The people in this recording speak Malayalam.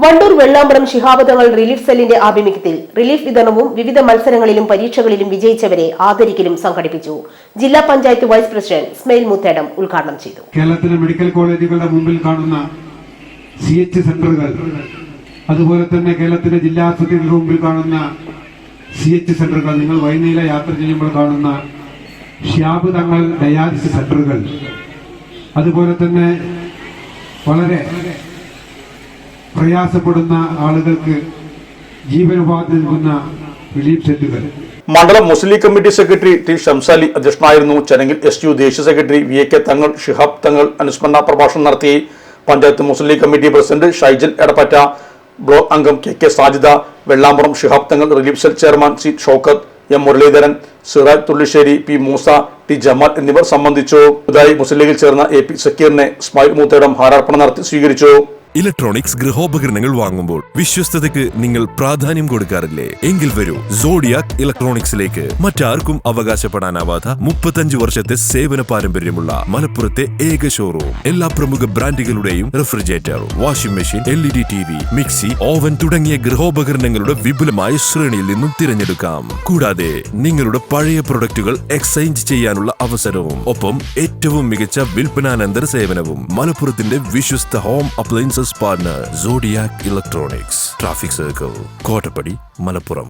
വണ്ടൂർ വെള്ളാമ്പറം ശിഹാബ് തങ്ങൾ റിലീഫ് സെല്ലിന്റെ ആഭിമുഖ്യത്തിൽ റിലീഫ് വിതരണവും വിവിധ മത്സരങ്ങളിലും പരീക്ഷകളിലും വിജയിച്ചവരെ ആദരിക്കലും സംഘടിപ്പിച്ചു. ജില്ലാ പഞ്ചായത്ത് വൈസ് പ്രസിഡന്റ് ഇസ്മായിൽ മുത്തേടം ഉദ്ഘാടനം ചെയ്തു. കേരളത്തിലെ മെഡിക്കൽ കോളേജുകളുടെ മുമ്പിൽ കാണുന്ന CH സെന്ററുകൾ, അതുപോലെ തന്നെ കേരളത്തിലെ ജില്ലാ ആശുപത്രികളുടെ മുമ്പിൽ കാണുന്ന CH സെന്ററുകൾ, നിങ്ങൾ വൈനീല യാത്ര ചെയ്യുമ്പോൾ കാണുന്ന ശിഹാബ് തങ്ങൾ ഡയാലിസിസ് സെന്ററുകൾ, അതുപോലെ തന്നെ വളരെ പ്രയാസപ്പെടുന്ന ആളുകൾക്ക് ജീവനോപാധി നൽകുന്ന റിലീഫ് സെല്ലുകൾ. മണ്ഡലം Muslim League committee secretary T Shamsali അധ്യക്ഷനായിരുന്നു. ചടങ്ങിൽ SU ദേശീയ സെക്രട്ടറി VK തങ്ങൾ ശിഹാബ് തങ്ങൾ അനുസ്മരണ പ്രഭാഷണം നടത്തി. Panchayat Muslim League committee president Shaijal Edappatta, block അംഗം KK Sajida, Vellambaram Shihab Thangal relief cell chairman C Shoukath, M Muraleedharan, Siraj Thullissery, P Moosa, T Jamal എന്നിവർ സംബന്ധിച്ചു. പുതുതായി മുസ്ലിം ലീഗിൽ ചേർന്ന AP സക്കീറിനെ ഇസ്മായിൽ മുത്തേടം ഹാരാർപ്പണം നടത്തി സ്വീകരിച്ചു. ഇലക്ട്രോണിക്സ് ഗൃഹോപകരണങ്ങൾ വാങ്ങുമ്പോൾ വിശ്വസ്തതയ്ക്ക് നിങ്ങൾ പ്രാധാന്യം കൊടുക്കാറില്ലേ? എങ്കിൽ വരൂ സോഡിയാക് ഇലക്ട്രോണിക്സിലേക്ക്. മറ്റാർക്കും അവകാശപ്പെടാനാവാത്ത 35 വർഷത്തെ സേവന പാരമ്പര്യമുള്ള മലപ്പുറത്തെ ഏക ഷോറൂം. എല്ലാ പ്രമുഖ ബ്രാൻഡുകളുടെയും refrigerator, washing machine, LED TV, mixie, oven തുടങ്ങിയ ഗൃഹോപകരണങ്ങളുടെ വിപുലമായ ശ്രേണിയിൽ നിന്നും തിരഞ്ഞെടുക്കാം. കൂടാതെ നിങ്ങളുടെ പഴയ പ്രൊഡക്റ്റുകൾ എക്സ്ചേഞ്ച് ചെയ്യാനുള്ള അവസരവും, ഒപ്പം ഏറ്റവും മികച്ച വിൽപ്പനാനന്തര സേവനവും. മലപ്പുറത്തിന്റെ വിശ്വസ്ത home appliances partner Zodiac electronics, traffic circle, Kottappadi, Malappuram.